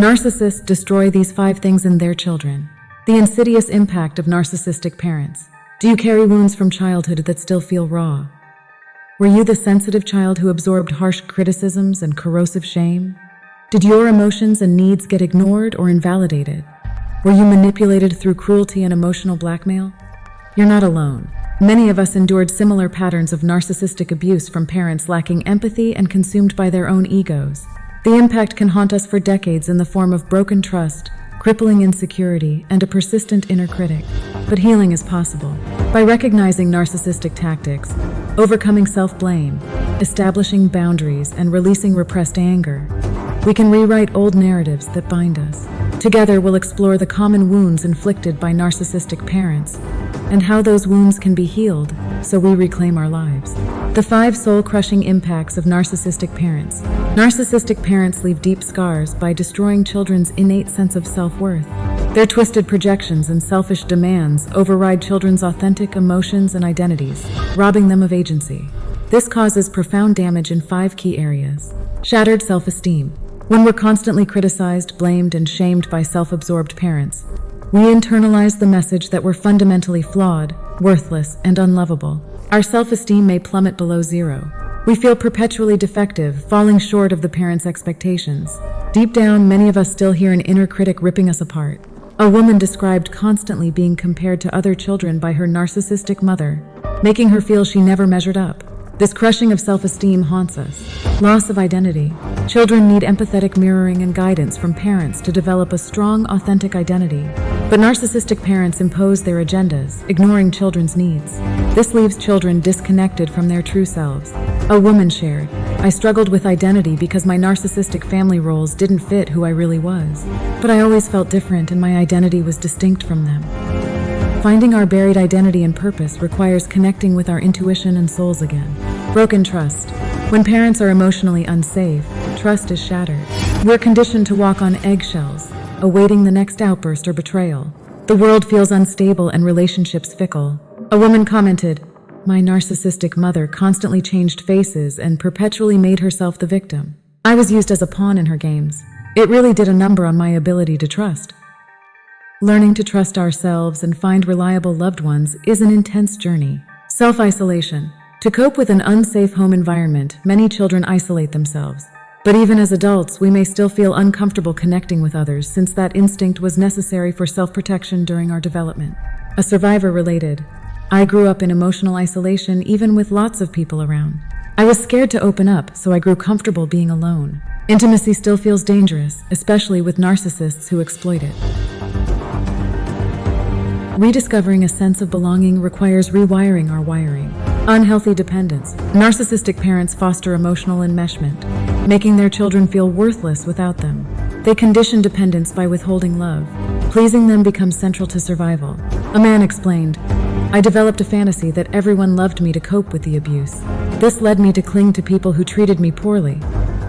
Narcissists destroy these 5 things in their children. The insidious impact of narcissistic parents. Do you carry wounds from childhood that still feel raw? Were you the sensitive child who absorbed harsh criticisms and corrosive shame? Did your emotions and needs get ignored or invalidated? Were you manipulated through cruelty and emotional blackmail? You're not alone. Many of us endured similar patterns of narcissistic abuse from parents lacking empathy and consumed by their own egos. The impact can haunt us for decades in the form of broken trust, crippling insecurity, and a persistent inner critic. But healing is possible. By recognizing narcissistic tactics, overcoming self-blame, establishing boundaries, and releasing repressed anger, we can rewrite old narratives that bind us. Together, we'll explore the common wounds inflicted by narcissistic parents and how those wounds can be healed so we reclaim our lives. The 5 soul-crushing impacts of narcissistic parents. Narcissistic parents leave deep scars by destroying children's innate sense of self-worth. Their twisted projections and selfish demands override children's authentic emotions and identities, robbing them of agency. This causes profound damage in 5 key areas. Shattered self-esteem. When we're constantly criticized, blamed, and shamed by self-absorbed parents, we internalize the message that we're fundamentally flawed, worthless, and unlovable. Our self-esteem may plummet below 0. We feel perpetually defective, falling short of the parents' expectations. Deep down, many of us still hear an inner critic ripping us apart. A woman described constantly being compared to other children by her narcissistic mother, making her feel she never measured up. This crushing of self-esteem haunts us. Loss of identity. Children need empathetic mirroring and guidance from parents to develop a strong, authentic identity. But narcissistic parents impose their agendas, ignoring children's needs. This leaves children disconnected from their true selves. A woman shared, "I struggled with identity because my narcissistic family roles didn't fit who I really was. But I always felt different and my identity was distinct from them." Finding our buried identity and purpose requires connecting with our intuition and souls again. Broken trust. When parents are emotionally unsafe, trust is shattered. We're conditioned to walk on eggshells, awaiting the next outburst or betrayal. The world feels unstable and relationships fickle. A woman commented, "My narcissistic mother constantly changed faces and perpetually made herself the victim. I was used as a pawn in her games. It really did a number on my ability to trust." Learning to trust ourselves and find reliable loved ones is an intense journey. Self-isolation. To cope with an unsafe home environment, many children isolate themselves. But even as adults, we may still feel uncomfortable connecting with others since that instinct was necessary for self-protection during our development. A survivor related, "I grew up in emotional isolation even with lots of people around. I was scared to open up, so I grew comfortable being alone. Intimacy still feels dangerous, especially with narcissists who exploit it." Rediscovering a sense of belonging requires rewiring our wiring. Unhealthy dependence. Narcissistic parents foster emotional enmeshment, making their children feel worthless without them. They condition dependence by withholding love. Pleasing them becomes central to survival. A man explained, "I developed a fantasy that everyone loved me to cope with the abuse. This led me to cling to people who treated me poorly,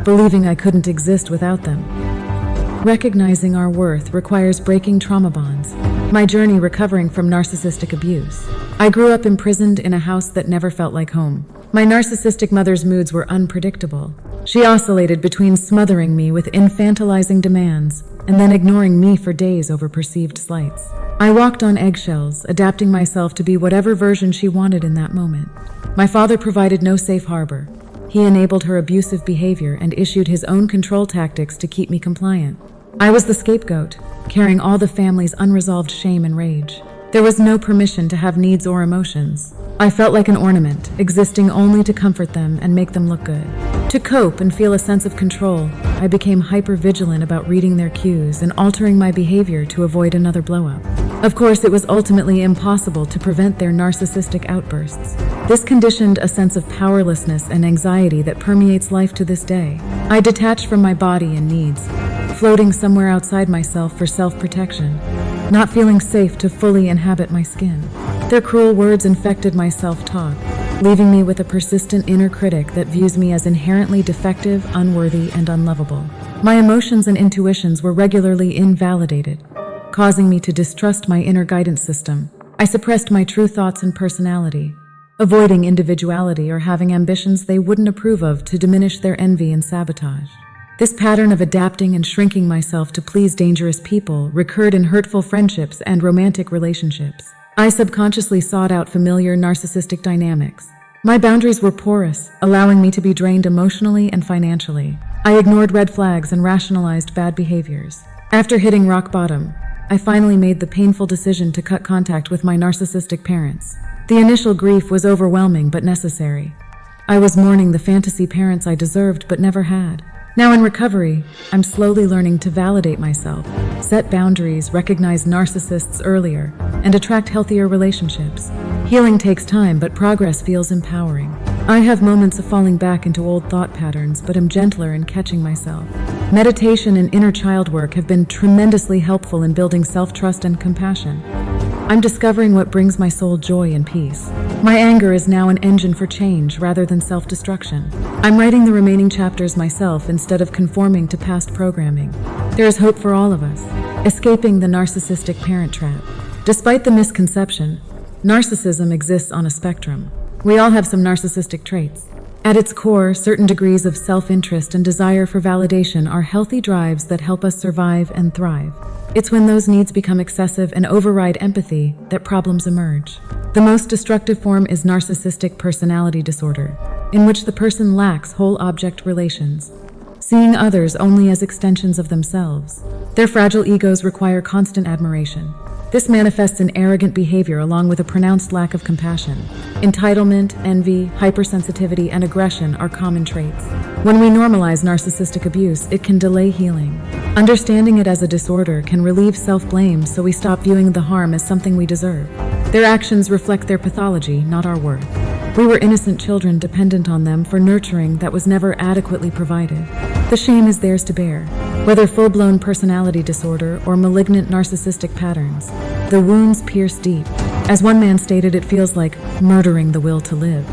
believing I couldn't exist without them." Recognizing our worth requires breaking trauma bonds. My journey recovering from narcissistic abuse. I grew up imprisoned in a house that never felt like home. My narcissistic mother's moods were unpredictable. She oscillated between smothering me with infantilizing demands and then ignoring me for days over perceived slights. I walked on eggshells, adapting myself to be whatever version she wanted in that moment. My father provided no safe harbor. He enabled her abusive behavior and issued his own control tactics to keep me compliant. I was the scapegoat, carrying all the family's unresolved shame and rage. There was no permission to have needs or emotions. I felt like an ornament, existing only to comfort them and make them look good. To cope and feel a sense of control, I became hyper-vigilant about reading their cues and altering my behavior to avoid another blow-up. Of course, it was ultimately impossible to prevent their narcissistic outbursts. This conditioned a sense of powerlessness and anxiety that permeates life to this day. I detached from my body and needs, floating somewhere outside myself for self-protection, not feeling safe to fully inhabit my skin. Their cruel words infected my self-talk, leaving me with a persistent inner critic that views me as inherently defective, unworthy, and unlovable. My emotions and intuitions were regularly invalidated, causing me to distrust my inner guidance system. I suppressed my true thoughts and personality, avoiding individuality or having ambitions they wouldn't approve of to diminish their envy and sabotage. This pattern of adapting and shrinking myself to please dangerous people recurred in hurtful friendships and romantic relationships. I subconsciously sought out familiar narcissistic dynamics. My boundaries were porous, allowing me to be drained emotionally and financially. I ignored red flags and rationalized bad behaviors. After hitting rock bottom, I finally made the painful decision to cut contact with my narcissistic parents. The initial grief was overwhelming but necessary. I was mourning the fantasy parents I deserved but never had. Now in recovery, I'm slowly learning to validate myself, set boundaries, recognize narcissists earlier, and attract healthier relationships. Healing takes time, but progress feels empowering. I have moments of falling back into old thought patterns, but am gentler in catching myself. Meditation and inner child work have been tremendously helpful in building self-trust and compassion. I'm discovering what brings my soul joy and peace. My anger is now an engine for change rather than self-destruction. I'm writing the remaining chapters myself instead of conforming to past programming. There is hope for all of us, escaping the narcissistic parent trap. Despite the misconception, narcissism exists on a spectrum. We all have some narcissistic traits. At its core, certain degrees of self-interest and desire for validation are healthy drives that help us survive and thrive. It's when those needs become excessive and override empathy that problems emerge. The most destructive form is narcissistic personality disorder, in which the person lacks whole object relations, seeing others only as extensions of themselves. Their fragile egos require constant admiration. This manifests in arrogant behavior along with a pronounced lack of compassion. Entitlement, envy, hypersensitivity, and aggression are common traits. When we normalize narcissistic abuse, it can delay healing. Understanding it as a disorder can relieve self-blame, so we stop viewing the harm as something we deserve. Their actions reflect their pathology, not our worth. We were innocent children dependent on them for nurturing that was never adequately provided. The shame is theirs to bear. Whether full-blown personality disorder or malignant narcissistic patterns, the wounds pierce deep. As one man stated, it feels like murdering the will to live.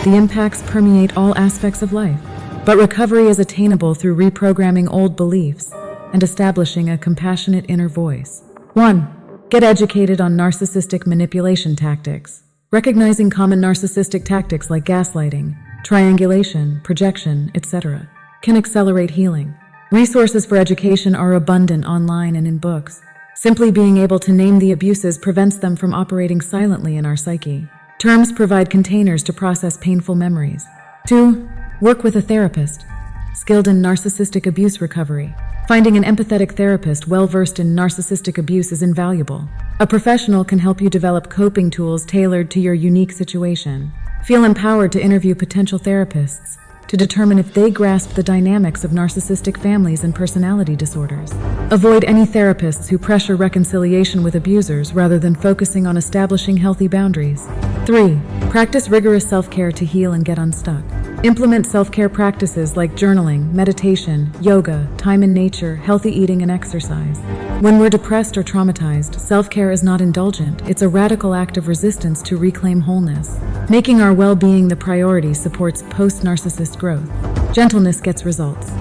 The impacts permeate all aspects of life, but recovery is attainable through reprogramming old beliefs and establishing a compassionate inner voice. 1. Get educated on narcissistic manipulation tactics. Recognizing common narcissistic tactics like gaslighting, triangulation, projection, etc. can accelerate healing. Resources for education are abundant online and in books. Simply being able to name the abuses prevents them from operating silently in our psyche. Terms provide containers to process painful memories. 2. Work with a therapist, skilled in narcissistic abuse recovery. Finding an empathetic therapist well-versed in narcissistic abuse is invaluable. A professional can help you develop coping tools tailored to your unique situation. Feel empowered to interview potential therapists to determine if they grasp the dynamics of narcissistic families and personality disorders. Avoid any therapists who pressure reconciliation with abusers rather than focusing on establishing healthy boundaries. 3. Practice rigorous self-care to heal and get unstuck. Implement self-care practices like journaling, meditation, yoga, time in nature, healthy eating, and exercise. When we're depressed or traumatized, self-care is not indulgent. It's a radical act of resistance to reclaim wholeness. Making our well-being the priority supports post-narcissist growth. Gentleness gets results.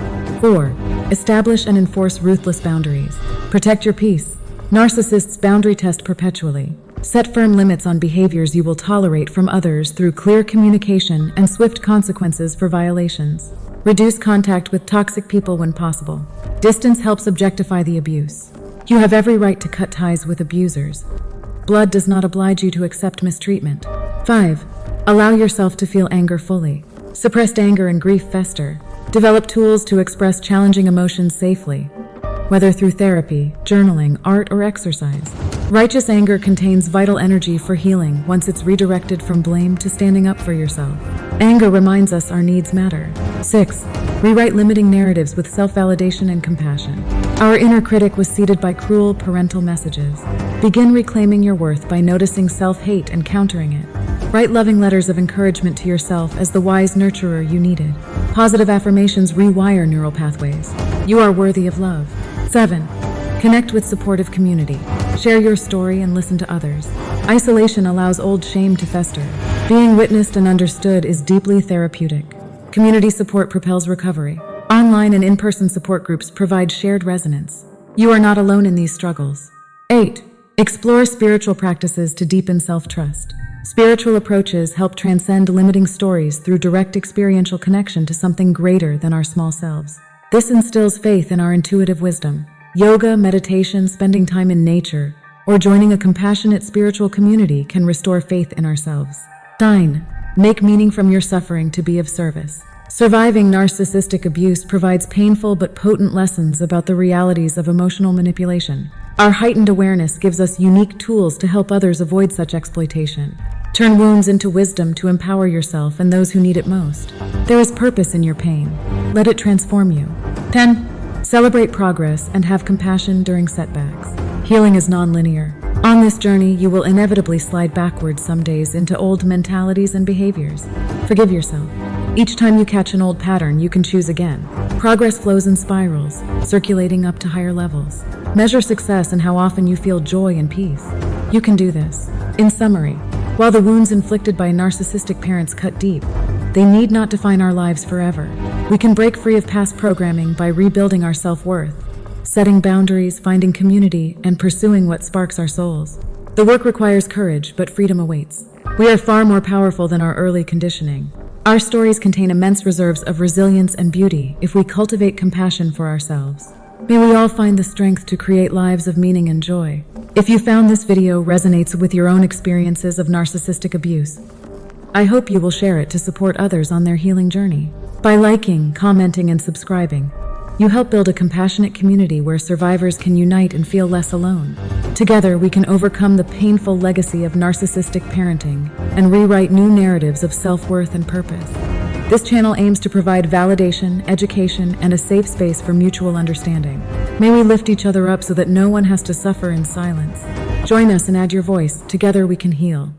4. Establish and enforce ruthless boundaries. Protect your peace. Narcissists boundary test perpetually. Set firm limits on behaviors you will tolerate from others through clear communication and swift consequences for violations. Reduce contact with toxic people when possible. Distance helps objectify the abuse. You have every right to cut ties with abusers. Blood does not oblige you to accept mistreatment. 5. Allow yourself to feel anger fully. Suppressed anger and grief fester. Develop tools to express challenging emotions safely, whether through therapy, journaling, art, or exercise. Righteous anger contains vital energy for healing once it's redirected from blame to standing up for yourself. Anger reminds us our needs matter. 6. Rewrite limiting narratives with self-validation and compassion. Our inner critic was seeded by cruel parental messages. Begin reclaiming your worth by noticing self-hate and countering it. Write loving letters of encouragement to yourself as the wise nurturer you needed. Positive affirmations rewire neural pathways. You are worthy of love. 7. Connect with supportive community. Share your story and listen to others. Isolation allows old shame to fester. Being witnessed and understood is deeply therapeutic. Community support propels recovery. Online and in-person support groups provide shared resonance. You are not alone in these struggles. 8. Explore spiritual practices to deepen self-trust. Spiritual approaches help transcend limiting stories through direct experiential connection to something greater than our small selves. This instills faith in our intuitive wisdom. Yoga, meditation, spending time in nature, or joining a compassionate spiritual community can restore faith in ourselves. 9. Make meaning from your suffering to be of service. Surviving narcissistic abuse provides painful but potent lessons about the realities of emotional manipulation. Our heightened awareness gives us unique tools to help others avoid such exploitation. Turn wounds into wisdom to empower yourself and those who need it most. There is purpose in your pain. Let it transform you. 10. Celebrate progress and have compassion during setbacks. Healing is non-linear. On this journey, you will inevitably slide backwards some days into old mentalities and behaviors. Forgive yourself. Each time you catch an old pattern, you can choose again. Progress flows in spirals, circulating up to higher levels. Measure success in how often you feel joy and peace. You can do this. In summary, while the wounds inflicted by narcissistic parents cut deep, they need not define our lives forever. We can break free of past programming by rebuilding our self-worth, setting boundaries, finding community, and pursuing what sparks our souls. The work requires courage, but freedom awaits. We are far more powerful than our early conditioning. Our stories contain immense reserves of resilience and beauty if we cultivate compassion for ourselves. May we all find the strength to create lives of meaning and joy. If you found this video resonates with your own experiences of narcissistic abuse, I hope you will share it to support others on their healing journey. By liking, commenting, and subscribing, you help build a compassionate community where survivors can unite and feel less alone. Together, we can overcome the painful legacy of narcissistic parenting and rewrite new narratives of self-worth and purpose. This channel aims to provide validation, education, and a safe space for mutual understanding. May we lift each other up so that no one has to suffer in silence. Join us and add your voice. Together we can heal.